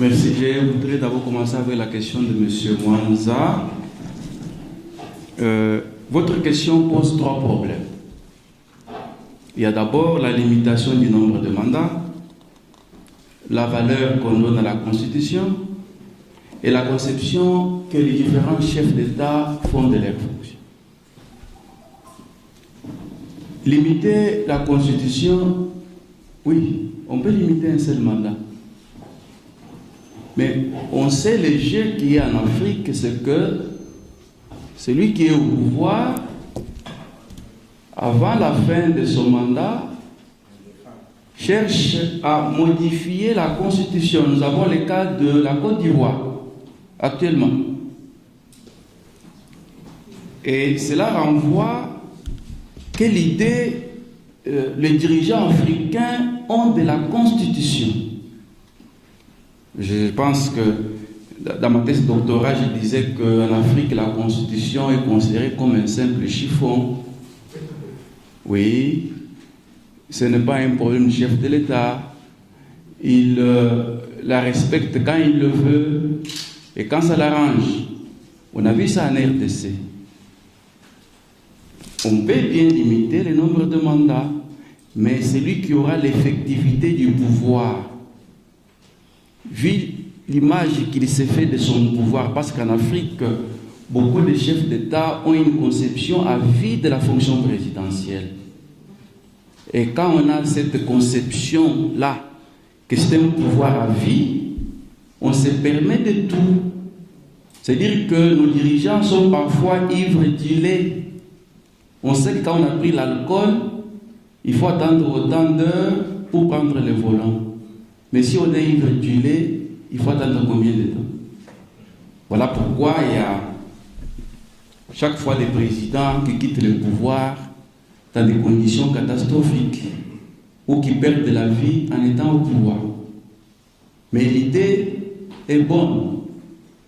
Merci. Je voudrais d'abord commencer avec la question de M. Mwanza. Votre question pose trois problèmes. Il y a d'abord la limitation du nombre de mandats, la valeur qu'on donne à la Constitution et la conception que les différents chefs d'État font de leurs fonctions. Limiter la Constitution, oui, on peut limiter un seul mandat. Mais on sait le jeu qu'il y a en Afrique, c'est que celui qui est au pouvoir, avant la fin de son mandat, cherche à modifier la Constitution. Nous avons le cas de la Côte d'Ivoire, actuellement. Et cela renvoie quelle idée les dirigeants africains ont de la Constitution. Je pense que dans ma thèse de doctorat, je disais qu'en Afrique, la Constitution est considérée comme un simple chiffon. Oui, ce n'est pas un problème du chef de l'État. Il la respecte quand il le veut et quand ça l'arrange. On a vu ça en RDC. On peut bien limiter le nombre de mandats, mais celui qui aura l'effectivité du pouvoir, vu l'image qu'il s'est fait de son pouvoir, parce qu'en Afrique, beaucoup de chefs d'État ont une conception à vie de la fonction présidentielle. Et quand on a cette conception-là, que c'est un pouvoir à vie, on se permet de tout. C'est-à-dire que nos dirigeants sont parfois ivres du lait. On sait que quand on a pris l'alcool, il faut attendre autant d'heures pour prendre le volant. Mais si on est ivre du lait, il faut attendre combien de temps? Voilà pourquoi il y a chaque fois des présidents qui quittent le pouvoir dans des conditions catastrophiques ou qui perdent de la vie en étant au pouvoir. Mais l'idée est bonne.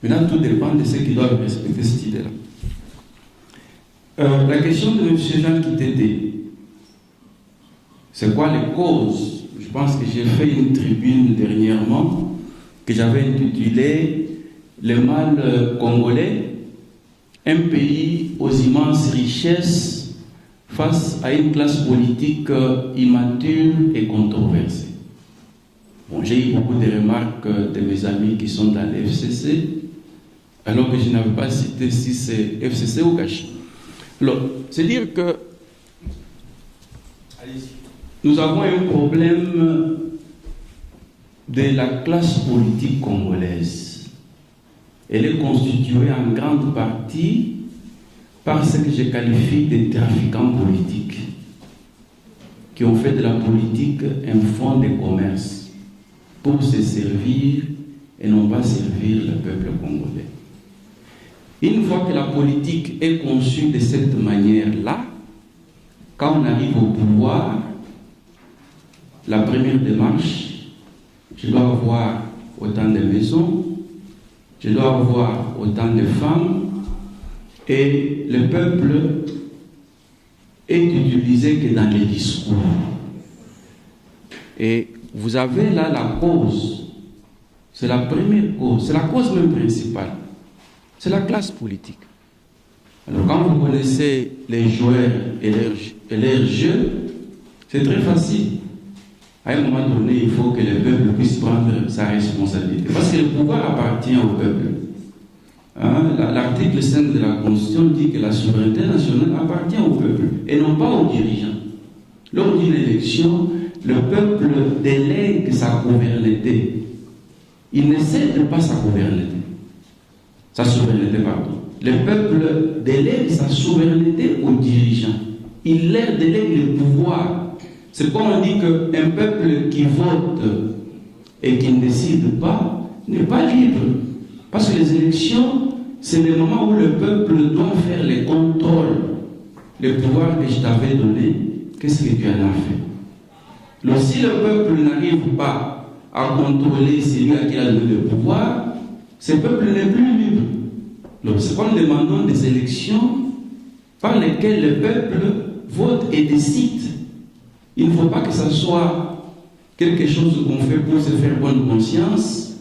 Maintenant, tout dépend de ceux qui doivent respecter cette idée-là. La question de M. Jean Kitete, c'est quoi les causes? Je pense que j'ai fait une tribune dernièrement que j'avais intitulée « Le mal congolais, un pays aux immenses richesses face à une classe politique immature et controversée ». Bon, j'ai eu beaucoup de remarques de mes amis qui sont dans le FCC, alors que je n'avais pas cité si c'est FCC ou Gachi. Alors, c'est dire que nous avons un problème de la classe politique congolaise. Elle est constituée en grande partie par ce que je qualifie de trafiquants politiques qui ont fait de la politique un fonds de commerce pour se servir et non pas servir le peuple congolais. Une fois que la politique est conçue de cette manière-là, quand on arrive au pouvoir, la première démarche, je dois avoir autant de maisons, je dois avoir autant de femmes, et le peuple est utilisé que dans les discours. Et vous avez là la cause, c'est la première cause, c'est la cause même principale. C'est la classe politique. Alors quand vous connaissez les joueurs et leurs jeux, c'est très facile. À un moment donné, il faut que le peuple puisse prendre sa responsabilité. Parce que le pouvoir appartient au peuple. Hein? L'article 5 de la Constitution dit que la souveraineté nationale appartient au peuple et non pas aux dirigeants. Lors d'une élection, le peuple délègue sa souveraineté. Il ne cède pas sa souveraineté. Sa souveraineté, pardon. Le peuple délègue sa souveraineté aux dirigeants. Il leur délègue le pouvoir. C'est comme on dit qu'un peuple qui vote et qui ne décide pas n'est pas libre. Parce que les élections, c'est le moment où le peuple doit faire les contrôles. Le pouvoir que je t'avais donné, qu'est-ce que tu en as fait? Donc si le peuple n'arrive pas à contrôler celui à qui il a donné le pouvoir, ce peuple n'est plus libre. Donc c'est comme nous demandons des élections par lesquelles le peuple vote et décide. Il ne faut pas que ça soit quelque chose qu'on fait pour se faire bonne conscience,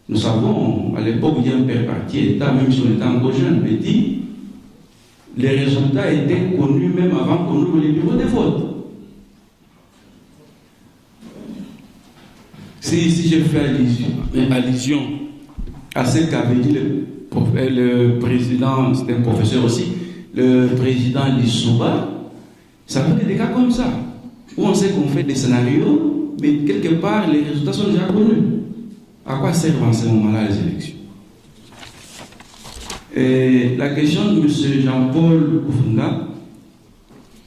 Nous savons, à l'époque, il y a un père parti État, même si on était encore jeune, mais dit, les résultats étaient connus même avant qu'on ouvre les bureaux de vote. Si je fais allusion à ce qu'avait dit le président, c'était un professeur aussi, le président Lissouba, ça fait des cas comme ça, où on sait qu'on fait des scénarios, mais quelque part, les résultats sont déjà connus. À quoi servent en ce moment-là les élections? Et la question de M. Jean-Paul Koufunda,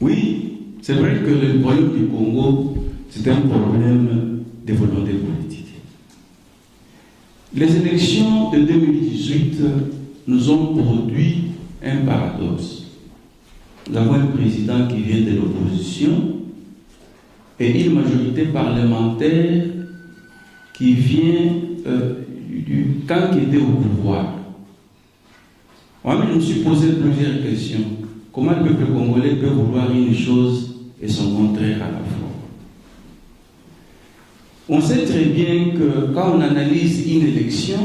oui, c'est vrai que le problème du Congo, c'est un problème de volonté politique. Les élections de 2018 nous ont produit un paradoxe. Nous avons un président qui vient de l'opposition et une majorité parlementaire qui vient du camp qui était au pouvoir. Moi, je me suis posé plusieurs questions. Comment le peuple congolais peut vouloir une chose et son contraire à la fois? On sait très bien que quand on analyse une élection,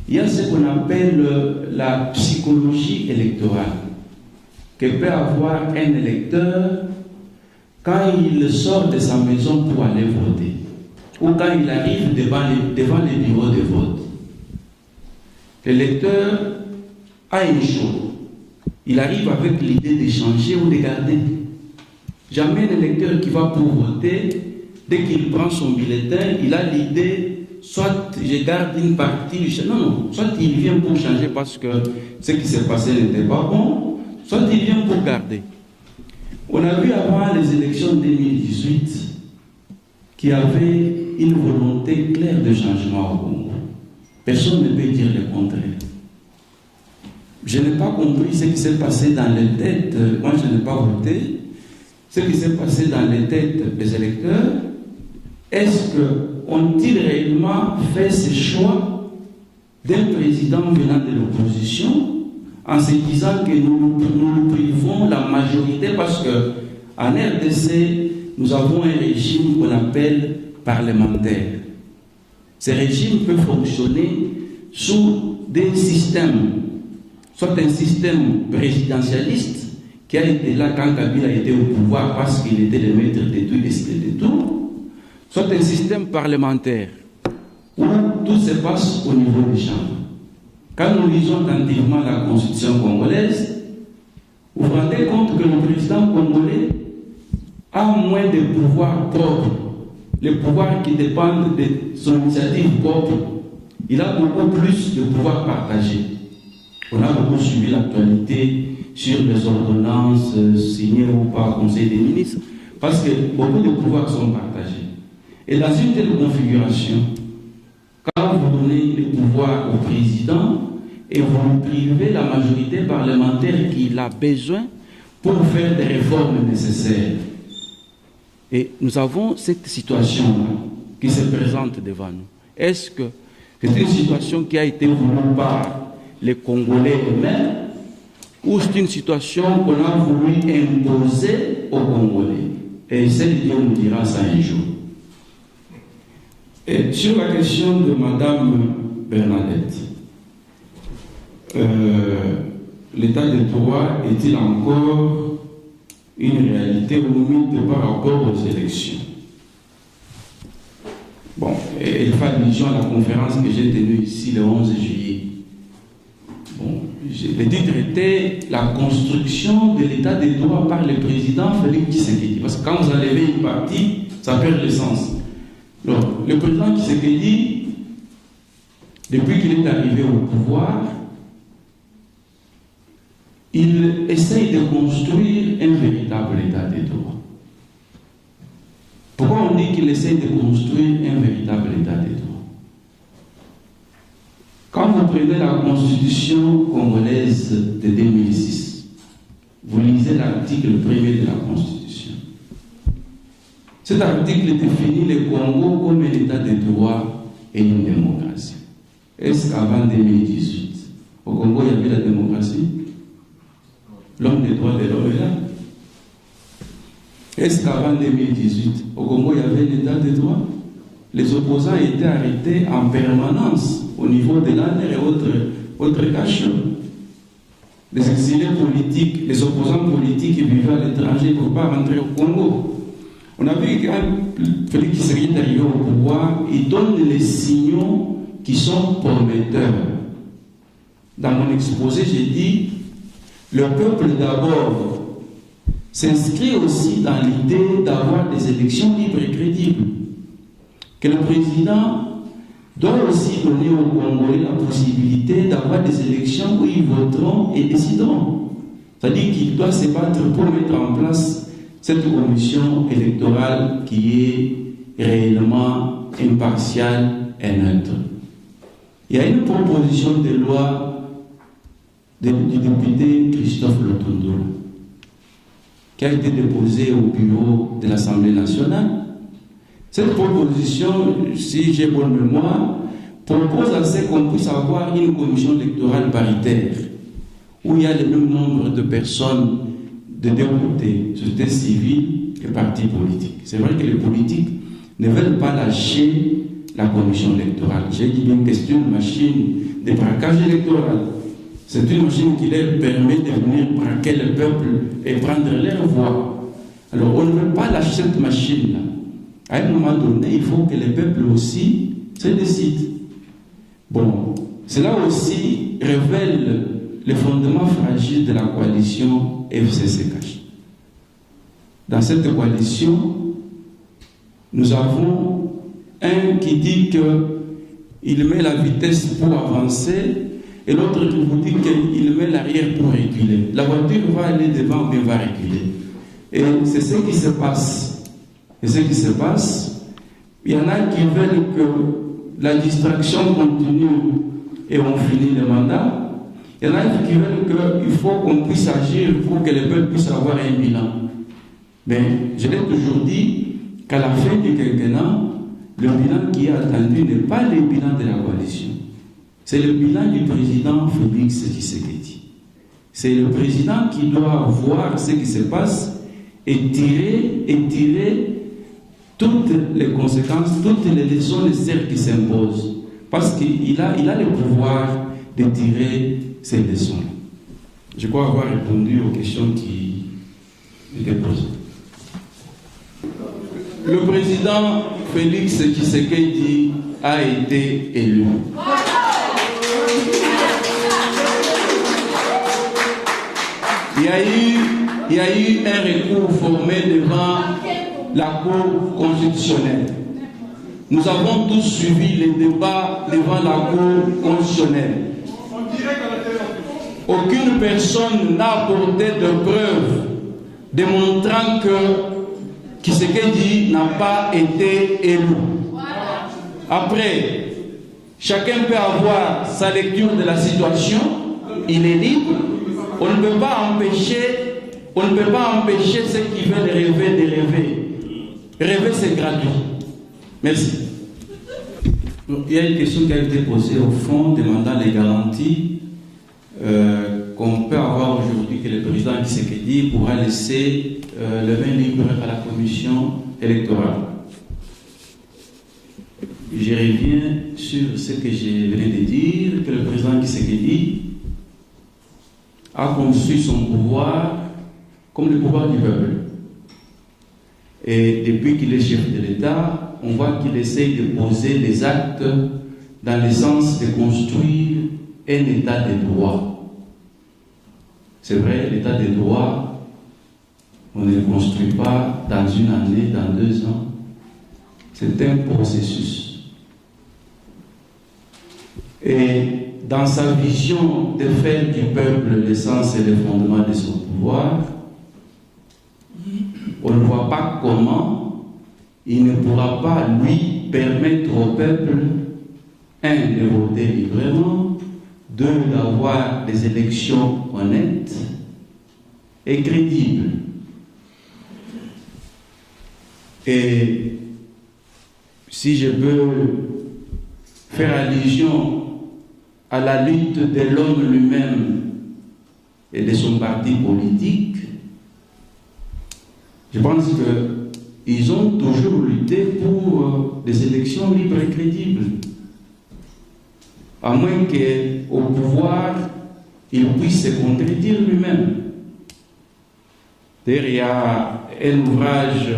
il y a ce qu'on appelle la psychologie électorale que peut avoir un électeur quand il sort de sa maison pour aller voter ou quand il arrive devant les bureaux de vote. L'électeur a une chose. Il arrive avec l'idée d'échanger ou de garder. Jamais un électeur qui va pour voter, dès qu'il prend son bulletin, il a l'idée, soit je garde une partie du non, non, soit il vient pour changer parce que ce qui s'est passé n'était pas bon, soit il vient pour garder. On a vu avant les élections 2018 qu'il y avait une volonté claire de changement au Congo. Personne ne peut dire le contraire. Je n'ai pas compris ce qui s'est passé dans les têtes, moi je n'ai pas voté, ce qui s'est passé dans les têtes des électeurs. Est-ce qu'ont-ils réellement fait ce choix d'un président venant de l'opposition en se disant que nous privons la majorité parce qu'en RDC, nous avons un régime qu'on appelle parlementaire. Ce régime peut fonctionner sous des systèmes, soit un système présidentialiste qui a été là quand Kabila était au pouvoir parce qu'il était le maître de tout et décidait de tout, soit un système parlementaire où tout se passe au niveau des chambres. Quand nous lisons attentivement la constitution congolaise, vous vous rendez compte que le président congolais a moins de pouvoirs propres, les pouvoirs qui dépendent de son initiative propre. Il a beaucoup plus de pouvoirs partagés. On a beaucoup suivi l'actualité sur les ordonnances signées ou par le Conseil des ministres, parce que beaucoup de pouvoirs sont partagés. Et dans une telle configuration, quand vous donnez le pouvoir au président et vous privez la majorité parlementaire qu'il a besoin pour faire des réformes nécessaires. Et nous avons cette situation-là qui se présente devant nous. Est-ce que c'est une situation qui a été voulue par les Congolais eux-mêmes ou c'est une situation qu'on a voulu imposer aux Congolais? Et c'est Dieu nous dira ça un jour. Et sur la question de Madame Bernadette, l'état de droit est-il encore une réalité ou mythe par rapport aux élections? Bon, elle fait allusion à la conférence que j'ai tenue ici le 11 juillet. Bon, le titre était la construction de l'état de droit par le président Félix Tshisekedi. Parce que quand vous enlevez une partie, ça perd le sens. Alors, le président Tshisekedi, depuis qu'il est arrivé au pouvoir, il essaye de construire un véritable état de droit. Pourquoi on dit qu'il essaye de construire un véritable état de droit? Quand vous prenez la constitution congolaise de 2006, vous lisez l'article 1er de la constitution. Cet article définit le Congo comme un état de droit et une démocratie. Est-ce qu'avant 2018, au Congo, il y avait la démocratie? L'homme des droits de l'homme est là. Est-ce qu'avant 2018, au Congo, il y avait l'état de droit? Les opposants étaient arrêtés en permanence. au niveau de l'ANER et autres cachets. Les exilés politiques, les opposants politiques qui vivaient à l'étranger ne peuvent pas rentrer au Congo. On a vu que Félix Tshisekedi est arrivé au pouvoir, il donne les signaux qui sont prometteurs. Dans mon exposé, j'ai dit, le peuple d'abord s'inscrit aussi dans l'idée d'avoir des élections libres et crédibles. Que le président doit aussi donner aux Congolais la possibilité d'avoir des élections où ils voteront et décideront. C'est-à-dire qu'il doit se battre pour mettre en place cette commission électorale qui est réellement impartiale et neutre. Il y a une proposition de loi du député Christophe Lotondo qui a été déposée au bureau de l'Assemblée nationale. Cette proposition, si j'ai bonne mémoire, propose à ce qu'on puisse avoir une commission électorale paritaire où il y a le même nombre de personnes de deux côtés, société civile et partis politiques. C'est vrai que les politiques ne veulent pas lâcher la commission électorale. J'ai dit bien que c'est une machine de braquage électoral. C'est une machine qui leur permet de venir braquer le peuple et prendre leur voix. Alors on ne veut pas lâcher cette machine-là. À un moment donné, il faut que le peuple aussi se décide. Bon, cela aussi révèle les fondements fragiles de la coalition FCC-CACH. Dans cette coalition, nous avons un qui dit qu'il met la vitesse pour avancer et l'autre qui vous dit qu'il met l'arrière pour reculer. La voiture va aller devant mais va reculer. Et c'est ce qui se passe. Et ce qui se passe, il y en a qui veulent que la distraction continue et on finit le mandat. Il y en a qui veulent qu'il faut qu'on puisse agir pour que le peuple puisse avoir un bilan. Mais je l'ai toujours dit qu'à la fin du quinquennat, le bilan qui est attendu n'est pas le bilan de la coalition. C'est le bilan du président Félix Tshisekedi. C'est le président qui doit voir ce qui se passe et tirer toutes les conséquences, toutes les leçons nécessaires qui s'imposent. Parce qu'il a le pouvoir de tirer ces leçons. Je crois avoir répondu aux questions qui étaient posées. Le président Félix Tshisekedi a été élu. Il y a eu un recours formé devant la Cour constitutionnelle. Nous avons tous suivi les débats devant la Cour constitutionnelle. Aucune personne n'a apporté de preuves démontrant que Tshisekedi n'a pas été élu. Après, chacun peut avoir sa lecture de la situation, il est libre. On ne peut pas empêcher ceux qui veulent rêver de rêver. Rêver, c'est gratuit. Merci. Il y a une question qui a été posée au fond, demandant les garanties qu'on peut avoir aujourd'hui que le président Tshisekedi pourra laisser le main libre à la commission électorale. Je reviens sur ce que je venais de dire, que le président Tshisekedi a conçu son pouvoir comme le pouvoir du peuple. Et depuis qu'il est chef de l'État, on voit qu'il essaye de poser des actes dans le sens de construire un état de droit. C'est vrai, l'état de droit, on ne le construit pas dans une année, dans 2 ans. C'est un processus. Et dans sa vision de faire du peuple l'essence et le fondement de son pouvoir, on ne voit pas comment il ne pourra pas lui permettre au peuple, 1, de voter librement, 2, d'avoir des élections honnêtes et crédibles. Et si je peux faire allusion à la lutte de l'homme lui-même et de son parti politique, je pense qu'ils ont toujours lutté pour des élections libres et crédibles. à moins qu'au pouvoir, il puisse se contredire lui-même. D'ailleurs, il y a un ouvrage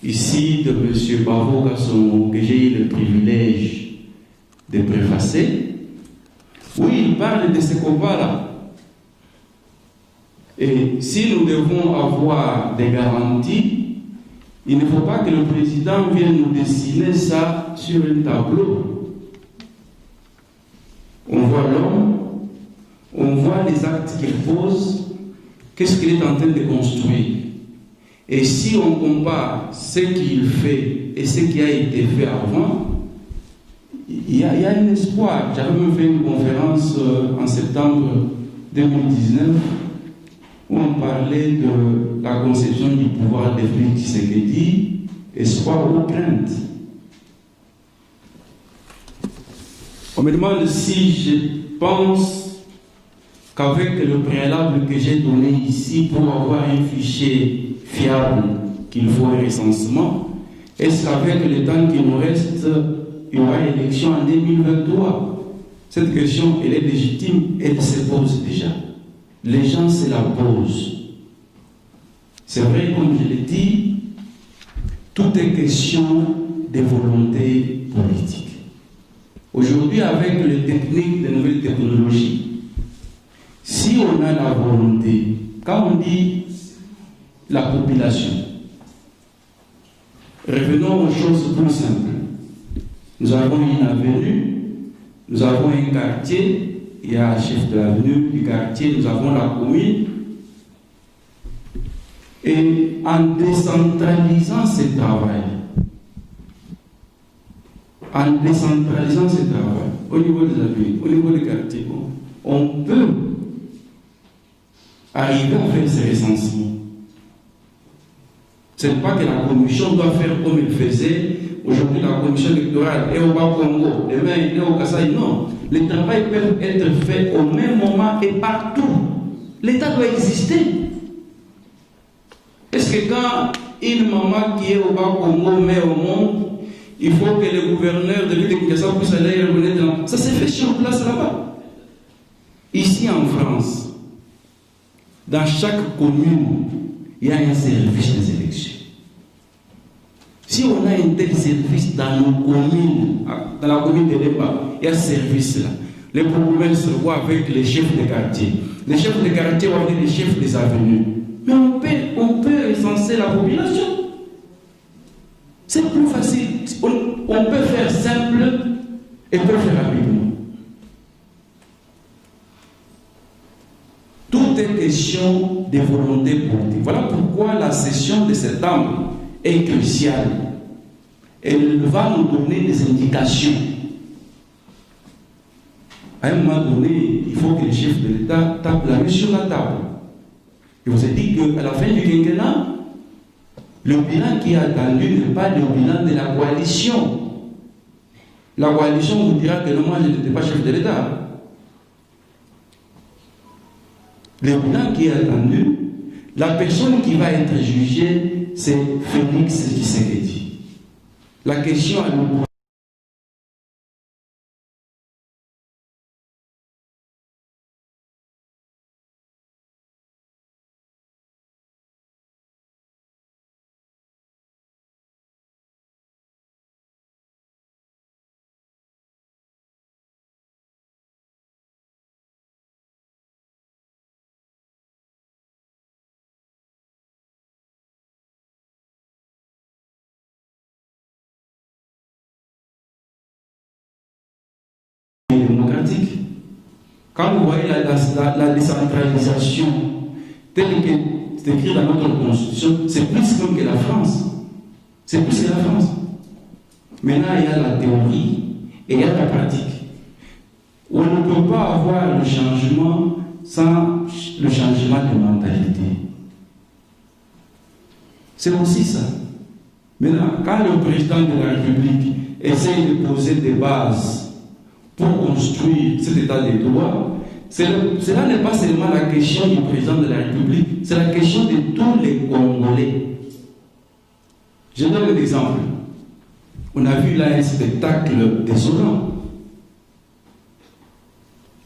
ici de M. Bavo Gasson que j'ai eu le privilège de préfacer, où il parle de ce combat-là. Et si nous devons avoir des garanties, il ne faut pas que le président vienne nous dessiner ça sur un tableau. On voit l'homme, on voit les actes qu'il pose, qu'est-ce qu'il est en train de construire. Et si on compare ce qu'il fait et ce qui a été fait avant, il y a un espoir. J'avais même fait une conférence en septembre 2019 où on parlait de la conception du pouvoir de Félix Tshisekedi, espoir ou crainte. On me demande si je pense qu'avec le préalable que j'ai donné ici pour avoir un fichier fiable qu'il faut un recensement, est-ce qu'avec le temps qui nous reste, il y aura élection en 2023? Cette question, elle est légitime, elle se pose déjà. Les gens se la posent. C'est vrai, comme je l'ai dit, tout est question de volonté politique. Aujourd'hui, avec les techniques, les nouvelles technologies, si on a la volonté, quand on dit la population, revenons aux choses plus simples. Nous avons une avenue, nous avons un quartier, il y a un chef de l'avenue, du quartier, nous avons la commune. Et en décentralisant ce travail, au niveau des avenues, au niveau des quartiers, on peut arriver à faire ces recensements. Ce n'est pas que la commission doit faire comme il faisait. Aujourd'hui, la commission électorale est au Bas-Congo, demain, elle est au Kasaï. Non. Le travail peut être fait au même moment et partout. L'État doit exister. Est-ce que quand une maman qui est au Bas-Congo met au monde, il faut que le gouverneur de l'île de Kinshasa puisse aller revenir dans... Ça s'est fait sur place là-bas. Ici en France, dans chaque commune, il y a un service des élections. Si on a un tel service dans nos communes, dans la commune de Lemba, il y a ce service-là. Les problèmes se voient avec les chefs de quartier. Les chefs de quartier vont avec les chefs des avenues. Mais on peut recenser la population. C'est plus facile. On peut faire simple et peut faire rapidement. Tout est question de volonté politique. Voilà pourquoi la session de septembre est cruciale. Elle va nous donner des indications. À un moment donné, il faut que le chef de l'État tape la main sur la table. Je vous ai dit qu'à la fin du quinquennat, le bilan qui est attendu n'est pas le bilan de la coalition. La coalition vous dira que non, moi je n'étais pas chef de l'État. Le bilan qui est attendu, la personne qui va être jugée, c'est Félix Tshisekedi. La question à nous poser. Démocratique. Quand vous voyez la décentralisation telle que c'est écrit dans notre constitution, c'est plus comme que la France. C'est plus que la France. Maintenant, il y a la théorie et il y a la pratique. On ne peut pas avoir le changement sans le changement de mentalité. C'est aussi ça. Maintenant, quand le président de la République essaye de poser des bases pour construire cet état de droit, cela n'est pas seulement la question du président de la République, c'est la question de tous les Congolais. Je donne un exemple. On a vu là un spectacle désolant.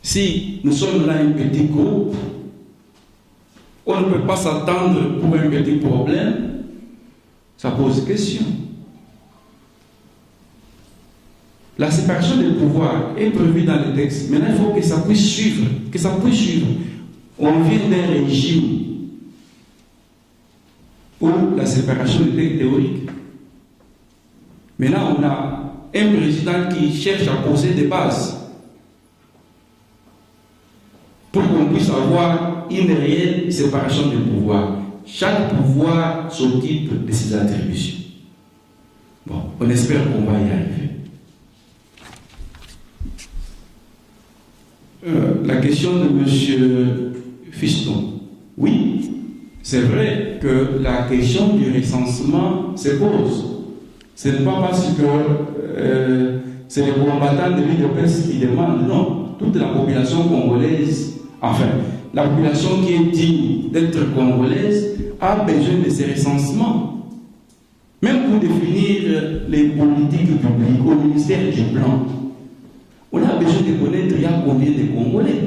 Si nous sommes là un petit groupe, on ne peut pas s'attendre pour un petit problème, ça pose question. La séparation des pouvoirs est prévue dans le texte. Maintenant, il faut que ça puisse suivre. On vient d'un régime où la séparation était théorique. Maintenant, on a un président qui cherche à poser des bases pour qu'on puisse avoir une réelle séparation des pouvoirs. Chaque pouvoir s'occupe de ses attributions. Bon, on espère qu'on va y arriver. La question de M. Fiston. Oui, c'est vrai que la question du recensement se pose. Ce n'est pas parce que c'est les combattants de l'UDPS qui demandent, non. Toute la population congolaise, enfin, la population qui est digne d'être congolaise a besoin de ces recensements. Même pour définir les politiques publiques au ministère du Plan, on a besoin de connaître il y a combien de Congolais.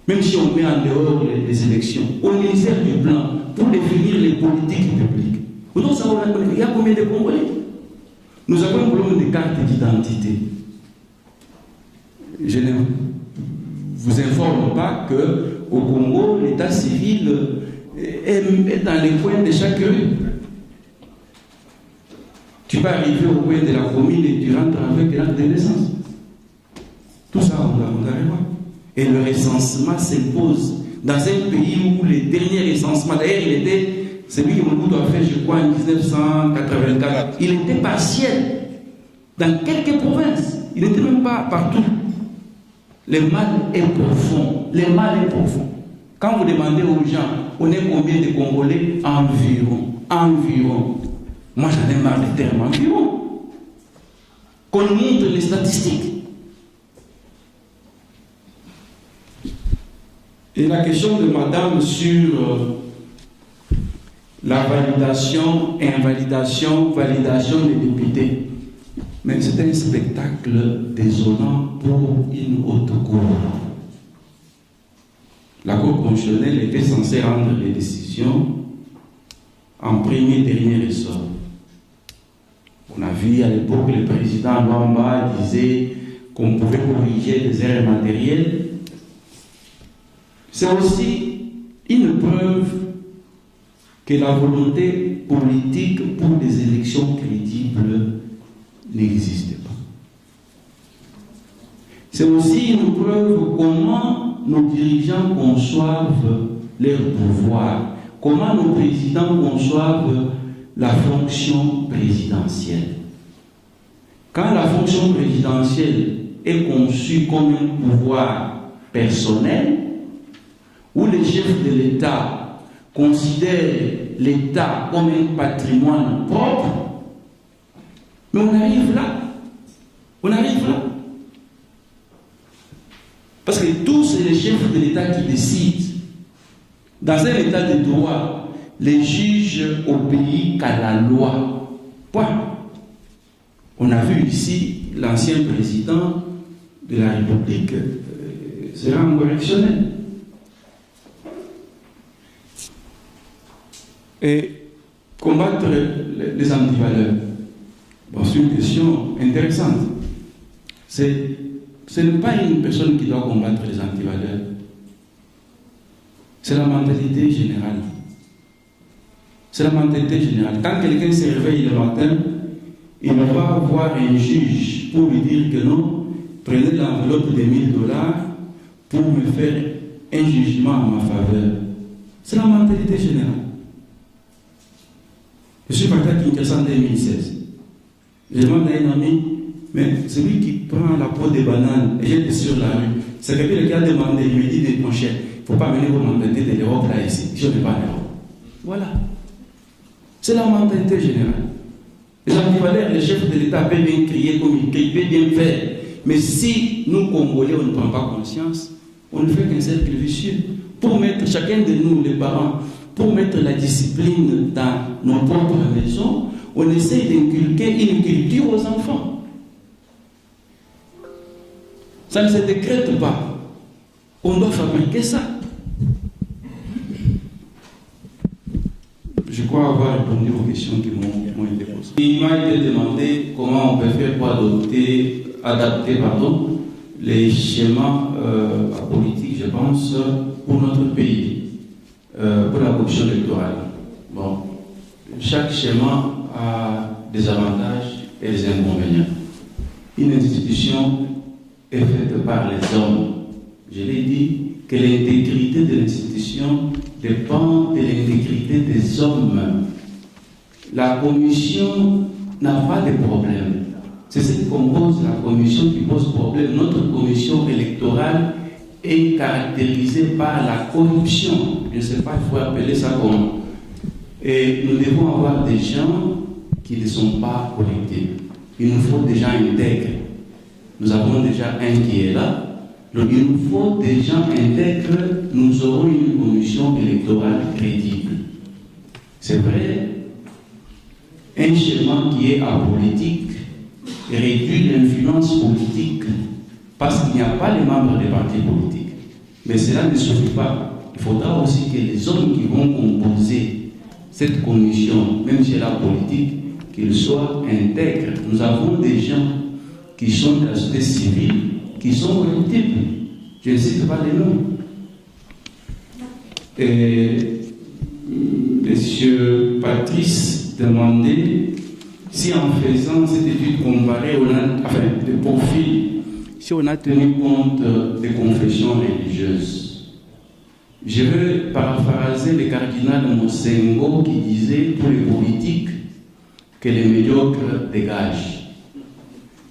Même si on met en dehors les élections, au ministère du Plan, pour définir les politiques publiques. Vous devez savoir il y a combien de Congolais. Nous avons un problème de carte d'identité. Je ne vous informe pas qu'au Congo, l'état civil est dans les coins de chaque rue. Tu peux arriver au coin de la commune et tu rentres avec l'acte de naissance. Tout ça, on doit voir. Et le recensement s'impose dans un pays où les derniers recensements, d'ailleurs, il était, celui que Mobutu a fait, je crois, en 1984, il était partiel dans quelques provinces. Il n'était même pas partout. Le mal est profond. Le mal est profond. Quand vous demandez aux gens, on est combien de Congolais? Environ. Moi, j'en ai marre des termes environ. Qu'on montre les statistiques. Et la question de madame sur la validation, invalidation, validation des députés. Mais c'est un spectacle désolant pour une haute cour. La Cour constitutionnelle était censée rendre les décisions en premier dernier ressort. On a vu à l'époque le président Luamba disait qu'on pouvait corriger les erreurs matérielles. C'est aussi une preuve que la volonté politique pour des élections crédibles n'existe pas. C'est aussi une preuve comment nos dirigeants conçoivent leur pouvoir, comment nos présidents conçoivent la fonction présidentielle. Quand la fonction présidentielle est conçue comme un pouvoir personnel, où les chefs de l'État considèrent l'État comme un patrimoine propre, mais on arrive là. Parce que tous les chefs de l'État qui décident, dans un État de droit, les juges obéissent qu'à la loi. Point. On a vu ici l'ancien président de la République sera correctionnel. Et combattre les antivaleurs, bon, c'est une question intéressante. Ce n'est pas une personne qui doit combattre les antivaleurs. C'est la mentalité générale. C'est la mentalité générale. Quand quelqu'un se réveille le matin, il va voir un juge pour lui dire que non, prenez l'enveloppe de $1000 pour me faire un jugement en ma faveur. C'est la mentalité générale. Je suis parti à Kinshasa en 2016. Je demande à un ami, mais celui qui prend la peau des bananes et jette sur la rue, c'est quelqu'un qui a demandé, il me dit, mon cher, il ne faut pas mener vos mentalités de l'Europe là ici. Je ne vais pas en Europe. Voilà. C'est la mentalité générale. Les antivaleurs, les chefs de l'État peuvent bien crier comme ils crient, peuvent bien faire. Mais si nous, Congolais, on ne prend pas conscience, on ne fait qu'un cercle vicieux. Pour mettre chacun de nous, les parents, pour mettre la discipline dans nos propres maisons, on essaie d'inculquer une culture aux enfants. Ça ne se décrète pas. On doit fabriquer ça. Je crois avoir répondu aux questions qui m'ont été posées. Il m'a été demandé comment on peut faire pour adapter les schémas politiques, je pense, pour notre pays, pour la corruption électorale. Bon, chaque schéma a des avantages et des inconvénients. Une institution est faite par les hommes. Je l'ai dit que l'intégrité de l'institution dépend de l'intégrité des hommes. La commission n'a pas de problème. C'est ce qui compose la commission qui pose problème. Notre commission électorale est caractérisée par la corruption. Je ne sais pas, il faut appeler ça comment. Et nous devons avoir des gens qui ne sont pas correctés. Il nous faut des gens intègres. Nous avons déjà un qui est là. Donc il nous faut des gens intègres. Nous aurons une commission électorale crédible. C'est vrai, un schéma qui est apolitique réduit l'influence politique parce qu'il n'y a pas les membres des partis politiques. Mais cela ne suffit pas. Il faudra aussi que les hommes qui vont composer cette commission, même si elle est politique, qu'ils soient intègres. Nous avons des gens qui sont de la société civile, qui sont corruptibles. Je ne cite pas les noms. Et M. Patrice demandait si en faisant cette étude comparée, de profil, si on a tenu compte des confessions religieuses. Je veux paraphraser le cardinal Mosengo qui disait pour les politiques que les médiocres dégagent.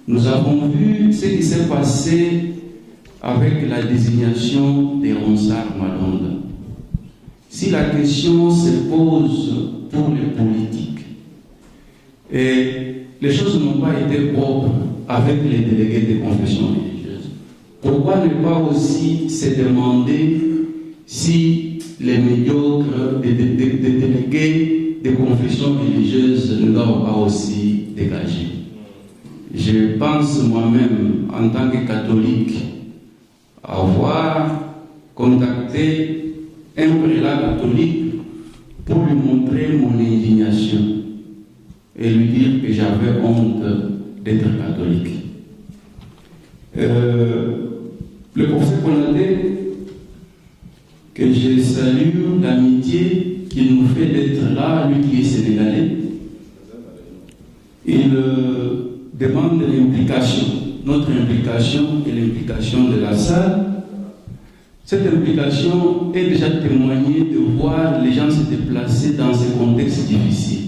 Nous avons vu ce qui s'est passé avec la désignation des Ronsard Malonda. Si la question se pose pour les politiques, et les choses n'ont pas été propres avec les délégués des confessions religieuses, pourquoi ne pas aussi se demander si les médiocres des délégués des confessions religieuses ne doivent pas aussi dégager? Je pense moi-même, en tant que catholique, avoir contacté un prélat catholique pour lui montrer mon indignation et lui dire que j'avais honte d'être catholique. Le professeur Konaté, que je salue l'amitié qu'il nous fait d'être là, lui qui est sénégalais, il demande l'implication, notre implication et l'implication de la salle. Cette implication est déjà témoignée de voir les gens se déplacer dans ce contexte difficile.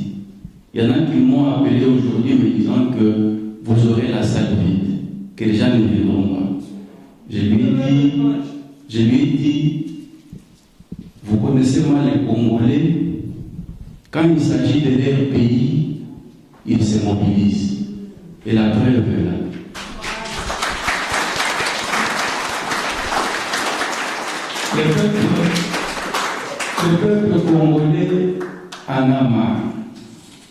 Il y en a qui m'ont appelé aujourd'hui me disant que vous aurez la salle vide, que les gens ne viendront pas. Je lui ai dit, vous connaissez moi les Congolais, quand il s'agit de leur pays, ils se mobilisent. Et la preuve est là. Le peuple congolais en a marre.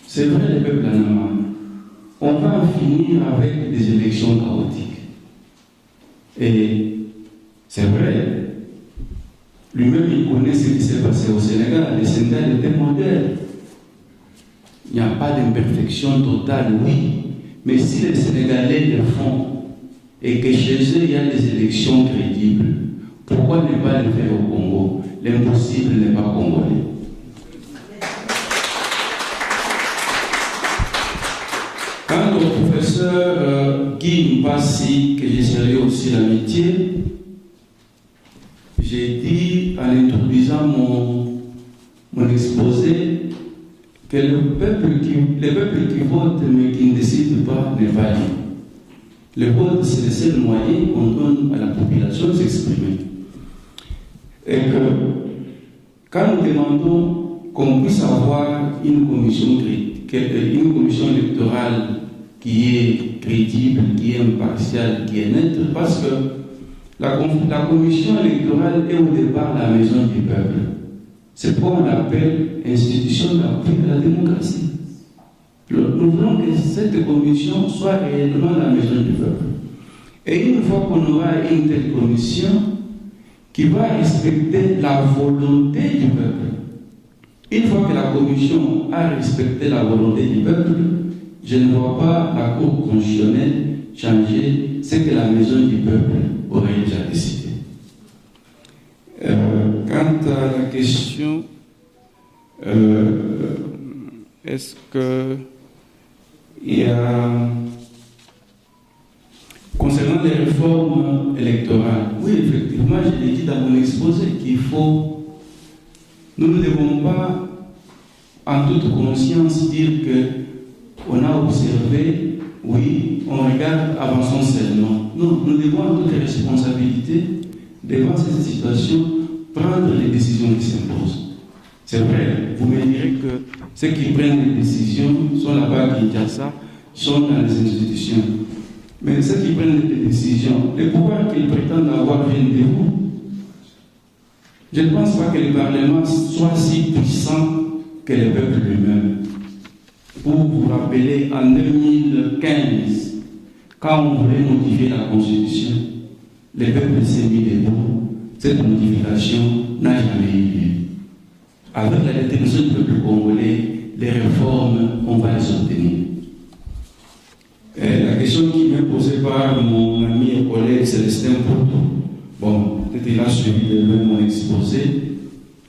C'est vrai, le peuple en a marre. On va en finir avec des élections chaotiques. Et c'est vrai, lui-même il connaît ce qui s'est passé au Sénégal. Le Sénégal était modèle. Il n'y a pas d'imperfection totale, oui. Mais si les Sénégalais le font et que chez eux il y a des élections crédibles, pourquoi ne pas le faire au Congo? L'impossible n'est pas congolais. Quant au professeur Guy Mpassi, que j'ai salué aussi l'amitié, j'ai dit en introduisant mon exposé que les peuples qui votent mais qui ne décident pas n'est pas libre. Le vote, c'est le seul moyen qu'on donne à la population de s'exprimer. Et que quand nous demandons qu'on puisse avoir une commission électorale qui est crédible, qui est impartiale, qui est nette, parce que la commission électorale est au départ la maison du peuple. C'est pourquoi on appelle institution d'appui de la démocratie. Nous voulons que cette commission soit réellement la maison du peuple. Et une fois qu'on aura une telle commission qui va respecter la volonté du peuple, une fois que la commission a respecté la volonté du peuple, je ne vois pas la Cour constitutionnelle changer ce que la maison du peuple aurait déjà décidé. Quant à la question, est-ce qu'il y a... Concernant les réformes électorales, oui, effectivement, je l'ai dit dans mon exposé qu'il faut... Nous ne devons pas, en toute conscience, dire qu'on a observé, oui, on regarde, avançons seulement. Non, nous devons, en toute responsabilité, devant cette situation, prendre les décisions qui s'imposent. C'est vrai, vous me direz que ceux qui prennent les décisions sont là-bas à Kinshasa, sont dans les institutions. Mais ceux qui prennent les décisions, les pouvoirs qu'ils prétendent avoir viennent de vous. Je ne pense pas que le Parlement soit si puissant que le peuple lui-même. Pour vous rappeler, en 2015, quand on voulait modifier la Constitution, le peuple s'est mis debout. Cette modification n'a jamais eu lieu. Avec la détermination du peuple congolais, les réformes, on va les obtenir. La question qui m'est posée par mon ami et collègue Célestin Porto, bon, peut-être il a suivi de même mon exposé,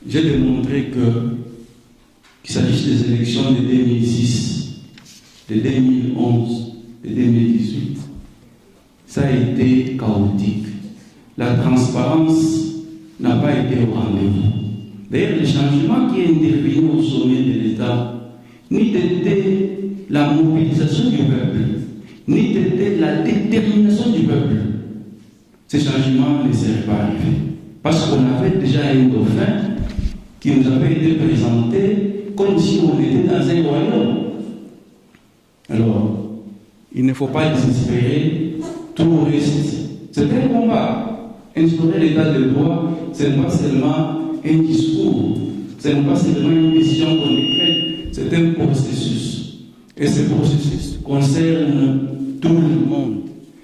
j'ai démontré qu'il s'agisse des élections de 2006, de 2011, de 2018, ça a été chaotique. La transparence n'a pas été au rendez-vous. D'ailleurs, le changement qui est intervenu au sommet de l'État, ni n'était la mobilisation du peuple, ni n'était la détermination du peuple. Ces changements ne seraient pas arrivés. Parce qu'on avait déjà un dauphin qui nous avait été présenté comme si on était dans un royaume. Alors, il ne faut pas désespérer, tout reste. C'est un combat. Instaurer l'état de droit, ce n'est pas seulement un discours, ce n'est pas seulement une décision qu'on décrète, c'est un processus. Et ce processus concerne tout le monde.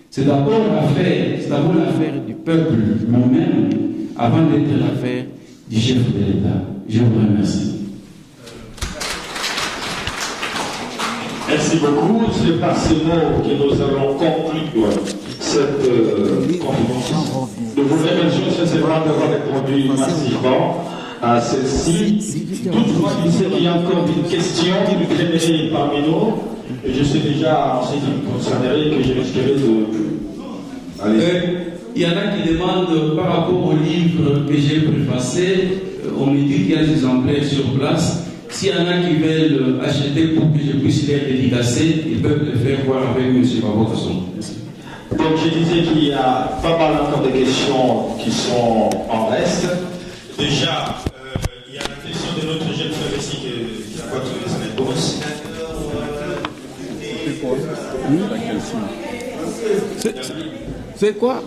C'est d'abord l'affaire du peuple lui-même, avant d'être l'affaire du chef de l'État. Je vous remercie. Merci beaucoup. C'est par ces mots que nous allons conclure cette conférence. Nous vous remercions sincèrement d'avoir répondu massivement à celle-ci. Toutefois, il y a encore une question qui nous traînerait parmi nous. Et je sais déjà en ce qui me concernerait que je risquerais de... Allez. Il y en a qui demandent par rapport au livre que j'ai préfacé, on me dit qu'il y a des exemplaires sur place. S'il y en a qui veulent acheter pour que je puisse les dédicacer, ils peuvent le faire voir avec M. Babokasson. Donc je disais qu'il y a pas mal encore de questions qui sont en reste. Déjà, il y a la question de notre jeune frère ici qui a pas trouvé sa réponse. C'est quoi?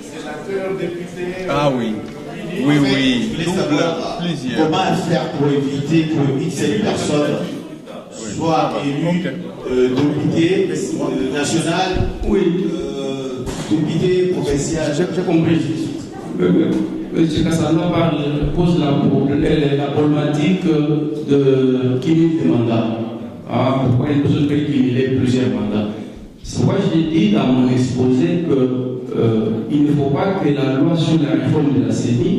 Sénateur, député. Ah oui. Oui, oui. Plusieurs. Comment faire pour éviter qu'une seule personne soit élue député national, député provincial? J'ai compris. M. Kassanda pose la problématique de cumul de mandats. Pourquoi une personne peut cumuler plusieurs mandats? C'est pourquoi j'ai dit dans mon exposé qu'il ne faut pas que la loi sur la réforme de la CENI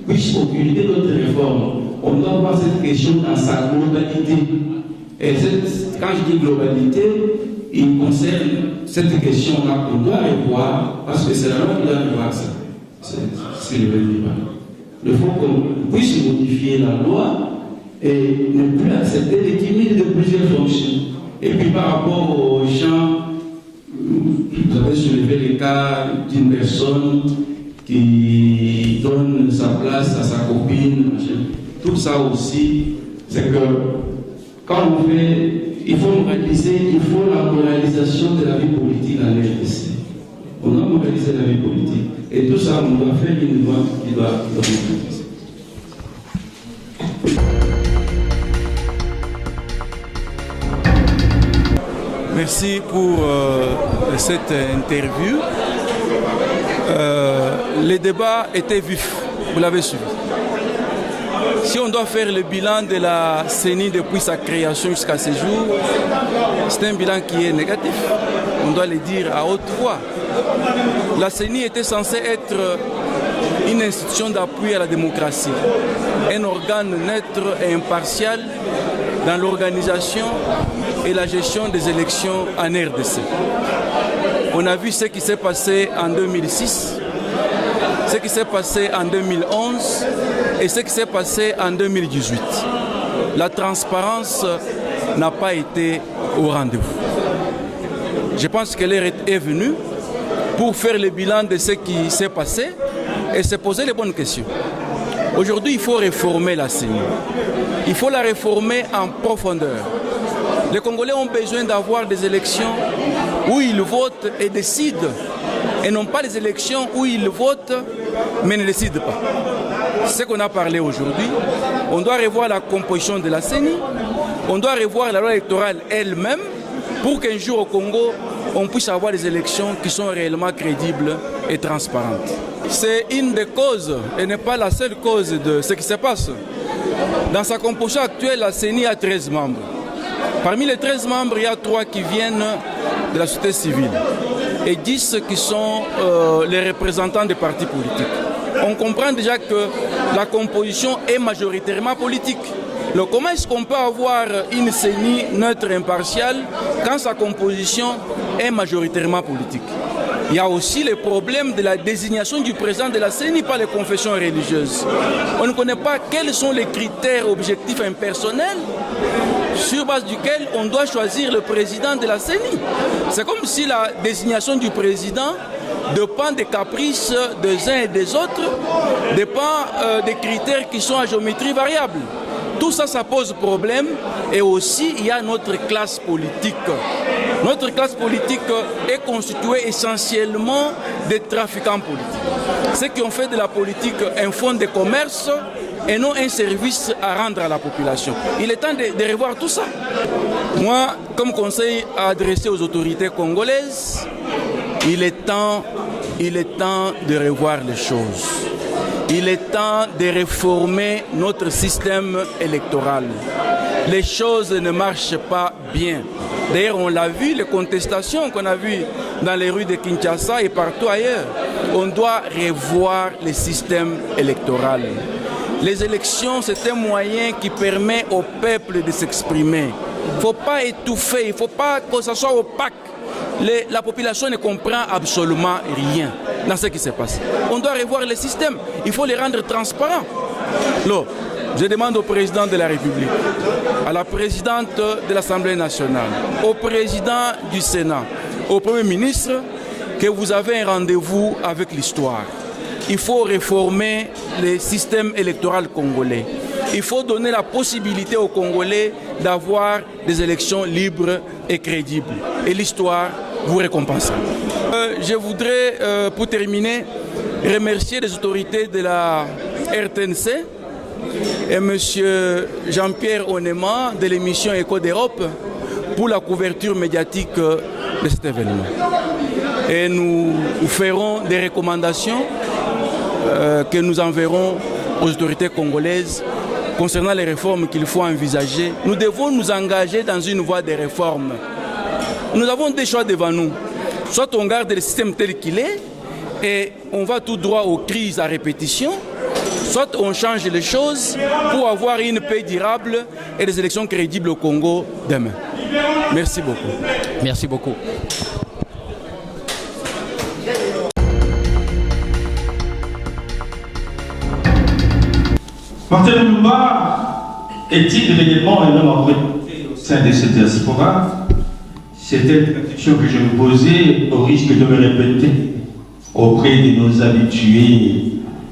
puisse occulter d'autres réformes. On doit voir cette question dans sa globalité. Et quand je dis globalité, il concerne cette question-là qu'on doit revoir, parce que c'est la loi qui doit revoir ça. C'est le débat. Il faut qu'on puisse modifier la loi et ne plus accepter les cumuls de plusieurs fonctions. Et puis par rapport aux gens, vous avez soulevé le cas d'une personne qui donne sa place à sa copine. Tout ça aussi, c'est que quand on fait, il faut la moralisation de la vie politique en RDC. On doit moraliser la vie politique. Et tout ça, on doit faire une loi qui doit moraliser. Merci pour cette interview. Les débats étaient vifs, vous l'avez suivi. Si on doit faire le bilan de la CENI depuis sa création jusqu'à ce jour, c'est un bilan qui est négatif. On doit le dire à haute voix. La CENI était censée être une institution d'appui à la démocratie, un organe neutre et impartial dans l'organisation et la gestion des élections en RDC. On a vu ce qui s'est passé en 2006, ce qui s'est passé en 2011 et ce qui s'est passé en 2018. La transparence n'a pas été au rendez-vous. Je pense que l'heure est venue pour faire le bilan de ce qui s'est passé et se poser les bonnes questions. Aujourd'hui, il faut réformer la CENI. Il faut la réformer en profondeur. Les Congolais ont besoin d'avoir des élections où ils votent et décident, et non pas des élections où ils votent mais ne décident pas. C'est ce qu'on a parlé aujourd'hui. On doit revoir la composition de la CENI, on doit revoir la loi électorale elle-même pour qu'un jour au Congo, on puisse avoir des élections qui sont réellement crédibles et transparentes. C'est une des causes, et n'est pas la seule cause de ce qui se passe. Dans sa composition actuelle, la CENI a 13 membres. Parmi les 13 membres, il y a 3 qui viennent de la société civile et 10 qui sont les représentants des partis politiques. On comprend déjà que la composition est majoritairement politique. Donc, comment est-ce qu'on peut avoir une CENI neutre et impartiale quand sa composition est majoritairement politique? Il y a aussi le problème de la désignation du président de la CENI par les confessions religieuses. On ne connaît pas quels sont les critères objectifs impersonnels sur base duquel on doit choisir le président de la CENI. C'est comme si la désignation du président dépend des caprices des uns et des autres, dépend des critères qui sont à géométrie variable. Tout ça, ça pose problème. Et aussi, il y a notre classe politique. Notre classe politique est constituée essentiellement des trafiquants politiques. Ceux qui ont fait de la politique un fonds de commerce et non un service à rendre à la population. Il est temps de revoir tout ça. Moi, comme conseil à adresser aux autorités congolaises, il est temps de revoir les choses. Il est temps de réformer notre système électoral. Les choses ne marchent pas bien. D'ailleurs, on l'a vu, les contestations qu'on a vues dans les rues de Kinshasa et partout ailleurs. On doit revoir le système électoral. Les élections, c'est un moyen qui permet au peuple de s'exprimer. Il ne faut pas étouffer, il ne faut pas que ce soit opaque. La population ne comprend absolument rien dans ce qui se passe. On doit revoir le système, il faut les rendre transparents. Alors, je demande au président de la République, à la présidente de l'Assemblée nationale, au président du Sénat, au Premier ministre, que vous avez un rendez-vous avec l'histoire. Il faut réformer le système électoral congolais. Il faut donner la possibilité aux Congolais d'avoir des élections libres et crédibles. Et l'histoire vous récompensera. Je voudrais, pour terminer, remercier les autorités de la RTNC et M. Jean-Pierre Onema de l'émission Écho d'Europe pour la couverture médiatique de cet événement. Et nous ferons des recommandations que nous enverrons aux autorités congolaises concernant les réformes qu'il faut envisager. Nous devons nous engager dans une voie de réforme. Nous avons des choix devant nous. Soit on garde le système tel qu'il est et on va tout droit aux crises à répétition, soit on change les choses pour avoir une paix durable et des élections crédibles au Congo demain. Merci beaucoup. Merci beaucoup. Martin Lumumba est-il réellement un homme à représenter au sein de cette diaspora? C'était la question que je me posais au risque de me répéter auprès de nos habitués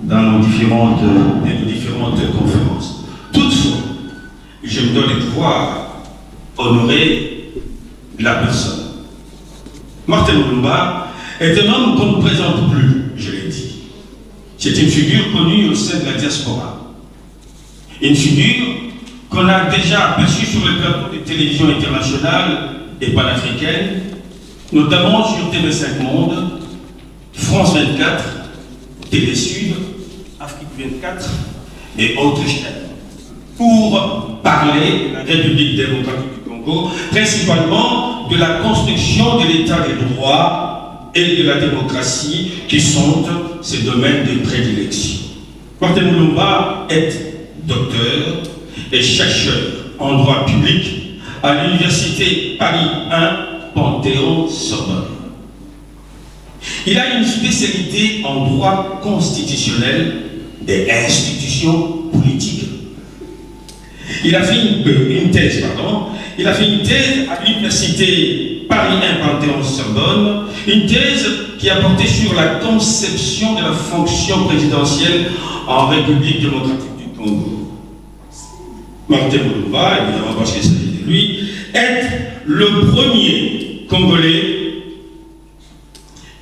dans nos différentes conférences. Toutefois, je me donne le pouvoir honorer la personne. Martin Lumumba est un homme qu'on ne présente plus, je l'ai dit. C'est une figure connue au sein de la diaspora. Une figure qu'on a déjà aperçue sur le plateau de télévision internationale et panafricaine, notamment sur TV5 Monde, France 24, Télé Sud, Afrique 24 et autres chaînes, pour parler de la République démocratique du Congo, principalement de la construction de l'état des droits et de la démocratie qui sont ses domaines de prédilection. Martin Mulumba est docteur et chercheur en droit public à l'université Paris 1 Panthéon-Sorbonne. Il a une spécialité en droit constitutionnel des institutions politiques. Il a fait une thèse à l'université Paris 1 Panthéon-Sorbonne, une thèse qui a porté sur la conception de la fonction présidentielle en République démocratique du Congo. Martin Mulumba, évidemment parce qu'il s'agit de lui, est le premier Congolais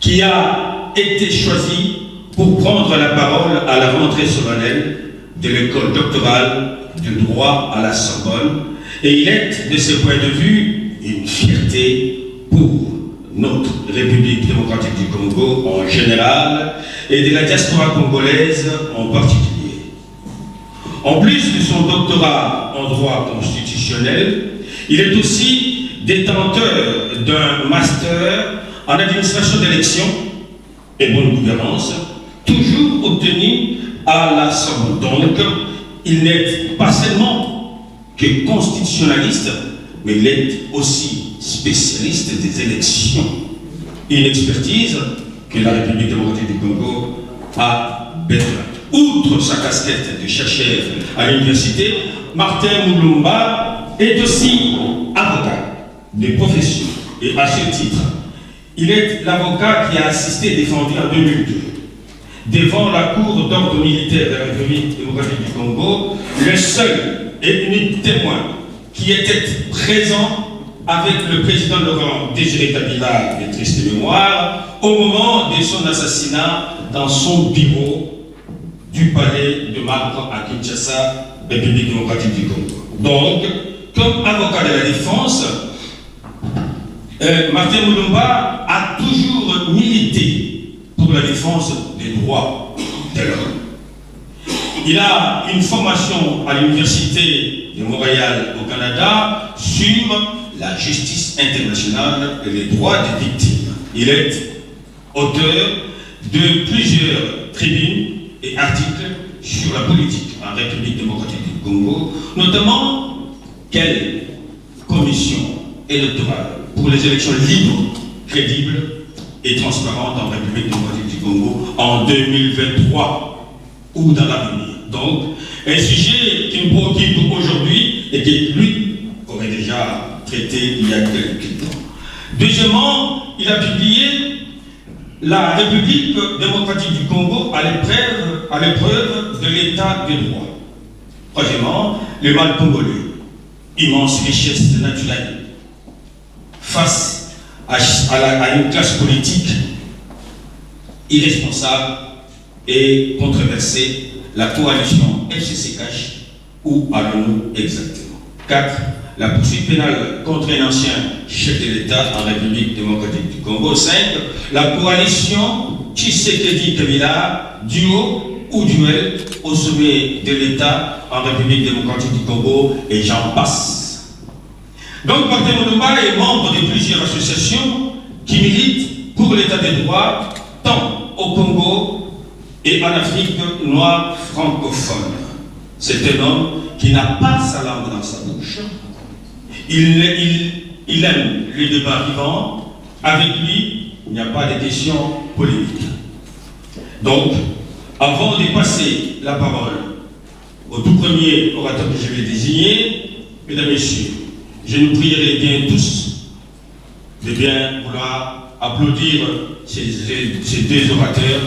qui a été choisi pour prendre la parole à la rentrée solennelle de l'école doctorale de droit à la Sorbonne, et il est, de ce point de vue, une fierté pour notre République démocratique du Congo en général et de la diaspora congolaise en particulier. En plus de son doctorat en droit constitutionnel, il est aussi détenteur d'un master en administration d'élections et bonne gouvernance, toujours obtenu à la Sorbonne. Donc, il n'est pas seulement que constitutionnaliste, mais il est aussi spécialiste des élections. Une expertise que la République démocratique du Congo a besoin. Outre sa casquette de chercheur à l'université, Martin Mulumba est aussi avocat de profession. Et à ce titre, il est l'avocat qui a assisté et défendu en 2002 devant la Cour d'ordre militaire de la République démocratique du Congo, le seul et unique témoin qui était présent avec le président Laurent Désiré Kabila, de triste mémoire, au moment de son assassinat dans son bureau du palais de Marbre à Kinshasa, République démocratique du Congo. Donc, comme avocat de la défense, Martin Mulumba a toujours milité pour la défense des droits de l'homme. Il a une formation à l'Université de Montréal au Canada sur la justice internationale et les droits des victimes. Il est auteur de plusieurs tribunes et articles sur la politique en République démocratique du Congo, notamment quelle commission électorale pour les élections libres, crédibles et transparentes en République démocratique du Congo en 2023 ou dans l'avenir. Donc, un sujet qui me préoccupe aujourd'hui et que lui aurait déjà traité il y a quelques temps. Deuxièmement, il a publié la République démocratique du Congo à l'épreuve de l'état des droits. Troisièmement, le mal congolais, immense richesse naturelle, face à une classe politique irresponsable et controversée, la coalition FCC-CACH, où allons-nous exactement? 4. La poursuite pénale contre un ancien chef de l'État en République démocratique du Congo. 5. La coalition Tshisekedi-Kabila, duo ou duel au sommet de l'État en République démocratique du Congo, et j'en passe. Donc Martin Mulumba est membre de plusieurs associations qui militent pour l'état des droits, tant au Congo et en Afrique noire francophone. C'est un homme qui n'a pas sa langue dans sa bouche. Il aime les débats vivants. Avec lui, il n'y a pas de questions polémiques. Donc, avant de passer la parole au tout premier orateur que je vais désigner, mesdames et messieurs, je nous prierai bien tous de bien vouloir applaudir ces deux orateurs.